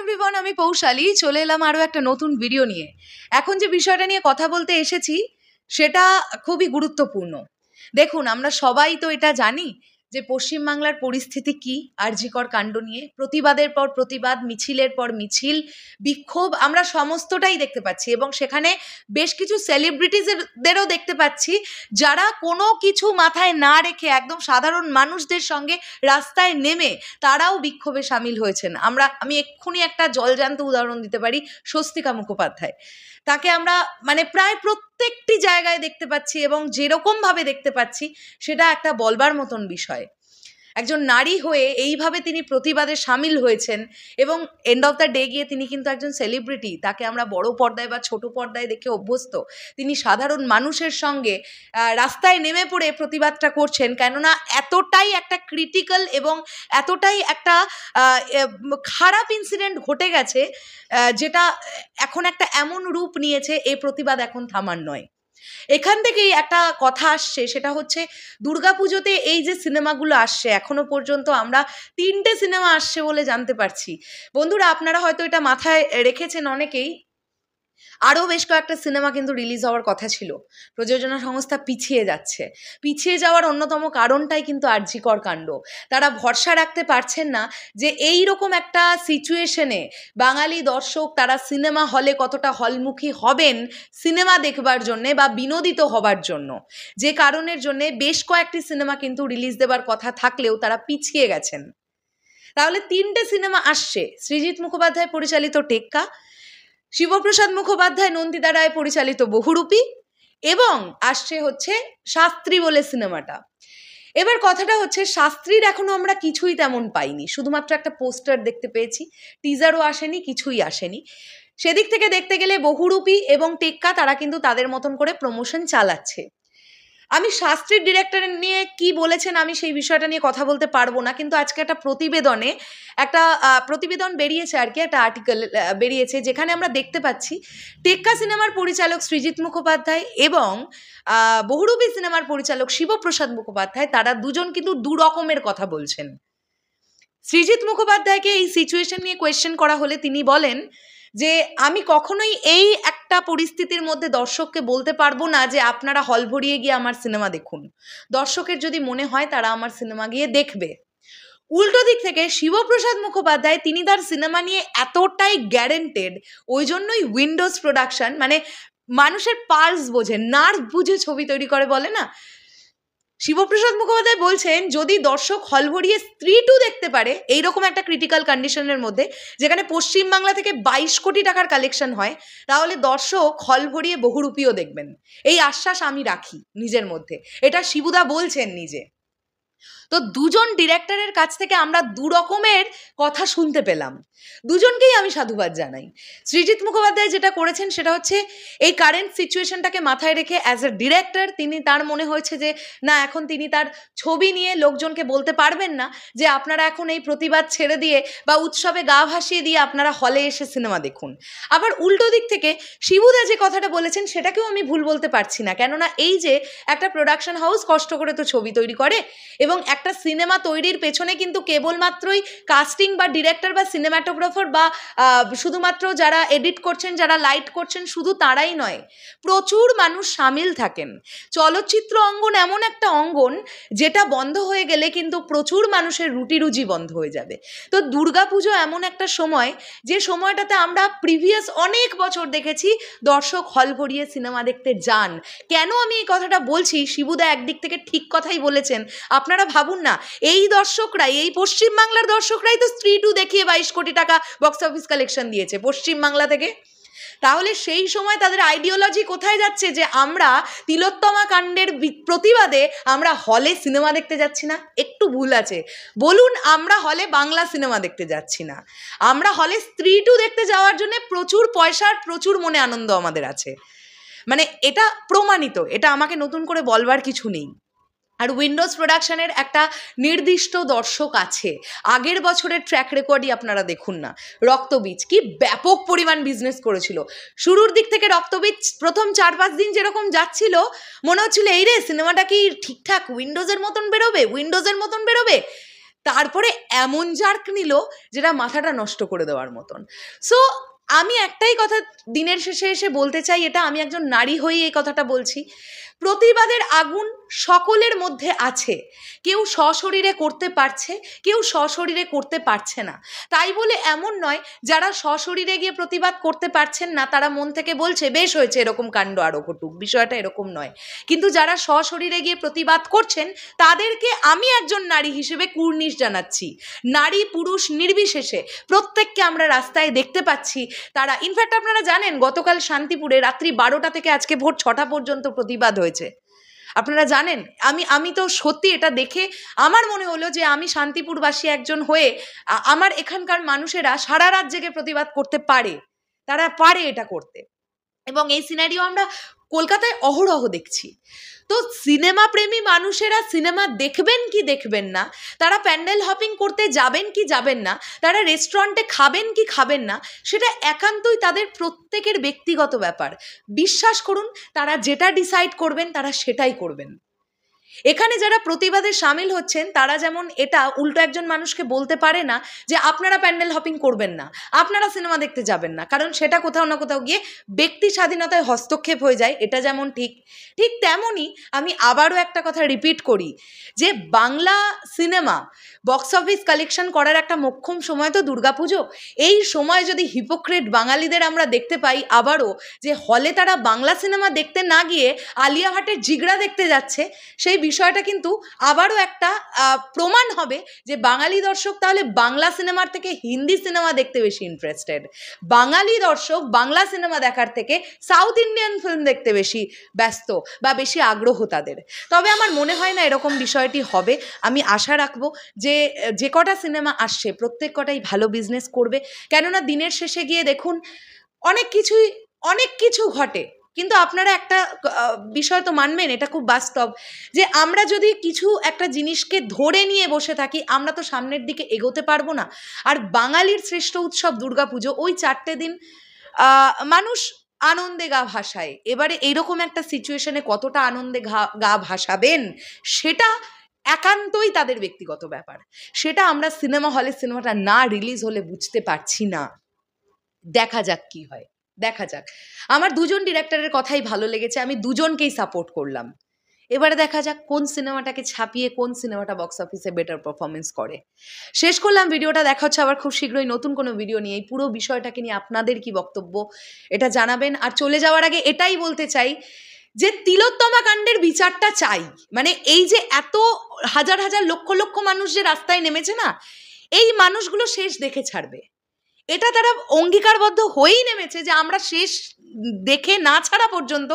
Everyone, আমি পৌশালী চলে এলাম আরও একটা নতুন ভিডিও নিয়ে। এখন যে বিষয়টা নিয়ে কথা বলতে এসেছি সেটা খুবই গুরুত্বপূর্ণ। দেখুন, আমরা সবাই তো এটা জানি যে পশ্চিমবাংলার পরিস্থিতি কি আরজি কর কাণ্ড নিয়ে। প্রতিবাদের পর প্রতিবাদ, মিছিলের পর মিছিল, বিক্ষোভ আমরা সমস্তটাই দেখতে পাচ্ছি এবং সেখানে বেশ কিছু সেলিব্রিটিজদেরও দেখতে পাচ্ছি যারা কোনো কিছু মাথায় না রেখে একদম সাধারণ মানুষদের সঙ্গে রাস্তায় নেমে তারাও বিক্ষোভে সামিল হয়েছেন। আমি এক্ষুনি একটা জলজান্ত উদাহরণ দিতে পারি, স্বস্তিকা মুখোপাধ্যায়। তাকে আমরা প্রায় প্রত্যেকটি জায়গায় দেখতে পাচ্ছি এবং যেরকমভাবে দেখতে পাচ্ছি সেটা একটা বলবার মতন বিষয়। একজন নারী হয়ে এইভাবে তিনি প্রতিবাদে সামিল হয়েছেন এবং এন্ড অফ দ্য ডে গিয়ে তিনি কিন্তু একজন সেলিব্রিটি। তাকে আমরা বড় পর্দায় বা ছোট পর্দায় দেখে অভ্যস্ত। তিনি সাধারণ মানুষের সঙ্গে রাস্তায় নেমে পড়ে প্রতিবাদটা করছেন, কেননা এতটাই একটা ক্রিটিক্যাল এবং এতটাই একটা খারাপ ইনসিডেন্ট ঘটে গেছে যেটা এখন একটা এমন রূপ নিয়েছে এই প্রতিবাদ এখন থামার নয়। এখান থেকেই একটা কথা আসছে, সেটা হচ্ছে দুর্গাপুজোতে এই যে সিনেমাগুলো আসছে, এখনো পর্যন্ত আমরা 3টে সিনেমা আসছে বলে জানতে পারছি। বন্ধুরা, আপনারা হয়তো এটা মাথায় রেখেছেন অনেকেই, আরও বেশ কয়েকটা সিনেমা কিন্তু রিলিজ হওয়ার কথা ছিল। প্রযোজনা সংস্থা পিছিয়ে যাওয়ার অন্যতম কারণটাই কিন্তু আরজি কর কাণ্ড। তারা ভরসা রাখতে পারছেন না যে এই রকম একটা সিচুয়েশনে বাঙালি দর্শক তারা সিনেমা হলে কতটা হলমুখী হবেন সিনেমা দেখবার জন্যে বা বিনোদিত হবার জন্য, যে কারণের জন্যে বেশ কয়েকটি সিনেমা কিন্তু রিলিজ দেবার কথা থাকলেও তারা পিছিয়ে গেছেন। তাহলে 3টে সিনেমা আসছে, সৃজিত মুখোপাধ্যায় পরিচালিত টেক্কা, শিবপ্রসাদ মুখোপাধ্যায়, নন্দিতা রায় পরিচালিত বহুরূপী, এবং আসছে হচ্ছে শাস্ত্রী বলে সিনেমাটা। এবার কথাটা হচ্ছে, শাস্ত্রীর এখনো আমরা কিছুই তেমন পাইনি, শুধুমাত্র একটা পোস্টার দেখতে পেয়েছি, টিজারও আসেনি, কিছুই আসেনি। সেদিক থেকে দেখতে গেলে বহুরূপী এবং টেক্কা তারা কিন্তু তাদের মতন করে প্রমোশন চালাচ্ছে। আমি শাস্ত্রীর ডিরেক্টর নিয়ে কি বলেছেন আমি সেই বিষয়টা নিয়ে কথা বলতে পারবো না, কিন্তু আজকে একটা প্রতিবেদন বেরিয়েছে আর কি, একটা আর্টিকেল বেরিয়েছে যেখানে আমরা দেখতে পাচ্ছি টেক্কা সিনেমার পরিচালক সৃজিত মুখোপাধ্যায় এবং বহুরূপী সিনেমার পরিচালক শিবপ্রসাদ মুখোপাধ্যায়, তারা দুজন কিন্তু দু রকমের কথা বলছেন। সৃজিত মুখোপাধ্যায়কে এই সিচুয়েশন নিয়ে কোয়েশ্চেন করা হলে তিনি বলেন যে আমি কখনোই এই একটা পরিস্থিতির মধ্যে দর্শককে বলতে পারবো না যে আপনারা হল ভরিয়ে গিয়ে আমার সিনেমা দেখুন। দর্শকের যদি মনে হয় তারা আমার সিনেমা গিয়ে দেখবে। উল্টো দিক থেকে শিবপ্রসাদ মুখোপাধ্যায়, তিনি তার সিনেমা নিয়ে এতটাই গ্যারেন্টেড, ওই জন্যই উইন্ডোজ প্রোডাকশন, মানুষের পালস বোঝে, নার্ভ বুঝে ছবি তৈরি করে বলে না। শিবপ্রসাদ মুখোপাধ্যায় বলছেন যদি দর্শক হল ভরিয়ে স্ত্রী 2 দেখতে পারে এইরকম একটা ক্রিটিক্যাল কন্ডিশনের মধ্যে, যেখানে পশ্চিমবাংলা থেকে 22 কোটি টাকার কালেকশন হয়, তাহলে দর্শক হল ভরিয়ে বহুরূপীও দেখবেন। এই আশ্বাস আমি রাখি নিজের মধ্যে, এটা শিবুদা বলছেন নিজে। তো দুজন ডিরেক্টরের কাছ থেকে আমরা দু রকমের কথা শুনতে পেলাম। দুজনকেই আমি সাধুবাদ জানাই। সৃজিত মুখোপাধ্যায় যেটা করেছেন সেটা হচ্ছে এই কারেন্ট সিচুয়েশনটাকে মাথায় রেখে অ্যাজ এ ডিরেক্টর তার মনে হয়েছে যে না, এখন তিনি তার ছবি নিয়ে লোকজনকে বলতে পারবেন না যে আপনারা এখন এই প্রতিবাদ ছেড়ে দিয়ে বা উৎসবে গা ভাসিয়ে দিয়ে আপনারা হলে এসে সিনেমা দেখুন। আবার উল্টো দিক থেকে শিবুদা যে কথাটা বলেছেন সেটাকেও আমি ভুল বলতে পারছি না, কেননা এই যে একটা প্রোডাকশন হাউস কষ্ট করে তো ছবি তৈরি করে এবং একটা সিনেমা তৈরির পেছনে কিন্তু কেবলমাত্রই কাস্টিং বা ডিরেক্টর বা সিনেমাটোগ্রাফার বা শুধুমাত্র যারা এডিট করছেন, যারা লাইট করছেন, শুধু তারাই নয়, প্রচুর মানুষ সামিল থাকেন। চলচ্চিত্র অঙ্গন এমন একটা অঙ্গন যেটা বন্ধ হয়ে গেলে কিন্তু প্রচুর মানুষের রুটি রুজি বন্ধ হয়ে যাবে। তো দুর্গাপুজো এমন একটা সময়, যে সময়টাতে আমরা প্রিভিয়াস অনেক বছর দেখেছি দর্শক হল ভরিয়ে সিনেমা দেখতে যান। কেন আমি এই কথাটা বলছি, শিবুদা একদিক থেকে ঠিক কথাই বলেছেন। আপনারা ভাবুন না, এই দর্শকরাই, এই পশ্চিমবাংলার দর্শকরাই তো স্ত্রী 2 দেখিয়ে 22 কোটি টাকা বক্স অফিস কালেকশন দিয়েছে পশ্চিমবাংলা থেকে। তাহলে সেই সময় তাদের আইডিওলজি কোথায় যাচ্ছে যে আমরা তিলোত্তমা কাণ্ডের প্রতিবাদে আমরা হলে সিনেমা দেখতে যাচ্ছি না? একটু ভুল আছে। বলুন, আমরা হলে বাংলা সিনেমা দেখতে যাচ্ছি না, আমরা হলে স্ত্রী 2 দেখতে যাওয়ার জন্য প্রচুর পয়সার প্রচুর মনে আনন্দ আমাদের আছে। এটা প্রমাণিত, এটা আমাকে নতুন করে বলবার কিছু নেই। আর উইন্ডোজ প্রোডাকশনের একটা নির্দিষ্ট দর্শক আছে। আগের বছরের ট্র্যাক রেকর্ডই আপনারা দেখুন না, রক্তবীজ কি ব্যাপক পরিমাণ বিজনেস করেছিল। শুরুর দিক থেকে রক্তবীজ প্রথম 4-5 দিন যেরকম যাচ্ছিল, মনে হচ্ছিল এই রে সিনেমাটা কি ঠিকঠাক উইন্ডোজের মতন বেরোবে। তারপরে এমন জার্ক নিল যেটা মাথাটা নষ্ট করে দেওয়ার মতন। সো আমি একটাই কথা দিনের শেষে এসে বলতে চাই, এটা আমি একজন নারী হয়ে এই কথাটা বলছি, প্রতিবাদের আগুন সকলের মধ্যে আছে, কেউ সশরীরে করতে পারছে, কেউ সশরীরে করতে পারছে না। তাই বলে এমন নয় যারা সশরীরে গিয়ে প্রতিবাদ করতে পারছেন না তারা মন থেকে বলছে বেশ হয়েছে এরকম কাণ্ড আরও ঘটুক, বিষয়টা এরকম নয়। কিন্তু যারা সশরীরে গিয়ে প্রতিবাদ করছেন তাদেরকে আমি একজন নারী হিসেবে কুর্নিশ জানাচ্ছি। নারী পুরুষ নির্বিশেষে প্রত্যেককে আমরা রাস্তায় দেখতে পাচ্ছি। তারা ইনফ্যাক্ট আপনারা জানেন গতকাল শান্তিপুরে রাত্রি 12টা থেকে আজকে ভোর 6টা পর্যন্ত প্রতিবাদ হয়েছে, আপনারা জানেন। আমি তো সত্যি এটা দেখে আমার মনে হলো যে আমি শান্তিপুরবাসী একজন হয়ে আমার এখানকার মানুষেরা সারা রাত জেগে প্রতিবাদ করতে পারে, তারা পারে এটা করতে। এবং এই সিনারিও আমরা কলকাতায় অহরহ দেখছি। তো সিনেমা প্রেমী মানুষেরা সিনেমা দেখবেন কি দেখবেন না, তারা প্যান্ডেল হপিং করতে যাবেন কি যাবেন না, তারা রেস্টুরেন্টে খাবেন কি খাবেন না, সেটা একান্তই তাদের প্রত্যেকের ব্যক্তিগত ব্যাপার। বিশ্বাস করুন, তারা যেটা ডিসাইড করবেন তারা সেটাই করবেন। এখানে যারা প্রতিবাদে সামিল হচ্ছেন তারা যেমন এটা উল্টো একজন মানুষকে বলতে পারে না যে আপনারা প্যান্ডেল হপিং করবেন না, আপনারা সিনেমা দেখতে যাবেন না, কারণ সেটা কোথাও না কোথাও গিয়ে ব্যক্তি স্বাধীনতায় হস্তক্ষেপ হয়ে যায়। এটা যেমন ঠিক তেমনই আমি আবারও একটা কথা রিপিট করি যে Bangla cinema box office collection করার একটা মোক্ষম সময় তো দুর্গাপুজো। এই সময় যদি হিপোক্রেট বাঙালিদের আমরা দেখতে পাই আবারও যে হলে তারা বাংলা সিনেমা দেখতে না গিয়ে আলিয়া ভাটের জিগড়া দেখতে যাচ্ছে, সেই বিষয়টা কিন্তু আবারও একটা প্রমাণ হবে যে বাঙালি দর্শক তাহলে বাংলা সিনেমার থেকে হিন্দি সিনেমা দেখতে বেশি ইন্টারেস্টেড, বাঙালি দর্শক বাংলা সিনেমা দেখার থেকে সাউথ ইন্ডিয়ান ফিল্ম দেখতে বেশি ব্যস্ত বা বেশি আগ্রহ তাদের। তবে আমার মনে হয় না এরকম বিষয়টি হবে। আমি আশা রাখবো যে যে কটা সিনেমা আসছে প্রত্যেক কটাই ভালো বিজনেস করবে, কেননা দিনের শেষে গিয়ে দেখুন অনেক কিছু ঘটে, কিন্তু আপনারা একটা বিষয় তো মানবেন, এটা খুব বাস্তব, যে আমরা যদি কিছু একটা জিনিসকে ধরে নিয়ে বসে থাকি আমরা তো সামনের দিকে এগোতে পারবো না। আর বাঙালির শ্রেষ্ঠ উৎসব দুর্গাপুজো, ওই 4টে দিন মানুষ আনন্দে গা ভাসায়। এবারে এইরকম একটা সিচুয়েশনে কতটা আনন্দে গা ভাসাবেন সেটা একান্তই তাদের ব্যক্তিগত ব্যাপার, সেটা আমরা সিনেমা হলে সিনেমাটা না রিলিজ হলে বুঝতে পারছি না। দেখা যাক কি হয়, দেখা যাক। আমার দুজন ডিরেক্টরের কথাই ভালো লেগেছে, আমি দুজনকেই সাপোর্ট করলাম। এবারে দেখা যাক কোন সিনেমাটাকে ছাপিয়ে কোন সিনেমাটা বক্স অফিসে বেটার পারফরমেন্স করে। শেষ করলাম ভিডিওটা, দেখা হচ্ছে আবার খুব শীঘ্রই নতুন কোনো ভিডিও নিয়ে। এই পুরো বিষয়টাকে নিয়ে আপনাদের কি বক্তব্য এটা জানাবেন। আর চলে যাওয়ার আগে এটাই বলতে চাই যে তিলোত্তমা কাণ্ডের বিচারটা চাই। মানে এই যে এত হাজার হাজার লক্ষ লক্ষ মানুষ যে রাস্তায় নেমেছে না, এই মানুষগুলো শেষ দেখে ছাড়বে, এটা তারা অঙ্গীকারবদ্ধ হয়েই নেমেছে যে আমরা শেষ দেখে না ছাড়া পর্যন্ত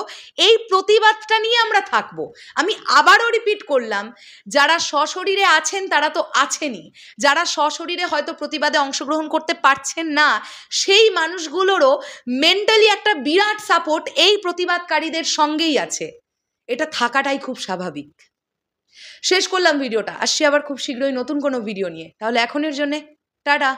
এই প্রতিবাদটা নিয়ে আমরা থাকবো। আমি আবারও রিপিট করলাম, যারা সশরীরে আছেন তারা তো আছেনই, যারা সশরীরে হয়তো প্রতিবাদে অংশগ্রহণ করতে পারছেন না সেই মানুষগুলোরও মেন্টালি একটা বিরাট সাপোর্ট এই প্রতিবাদকারীদের সঙ্গেই আছে, এটা থাকাটাই খুব স্বাভাবিক। শেষ করলাম ভিডিওটা, আসছি আবার খুব শীঘ্রই নতুন কোনো ভিডিও নিয়ে। তাহলে এখনের জন্যে টাটা।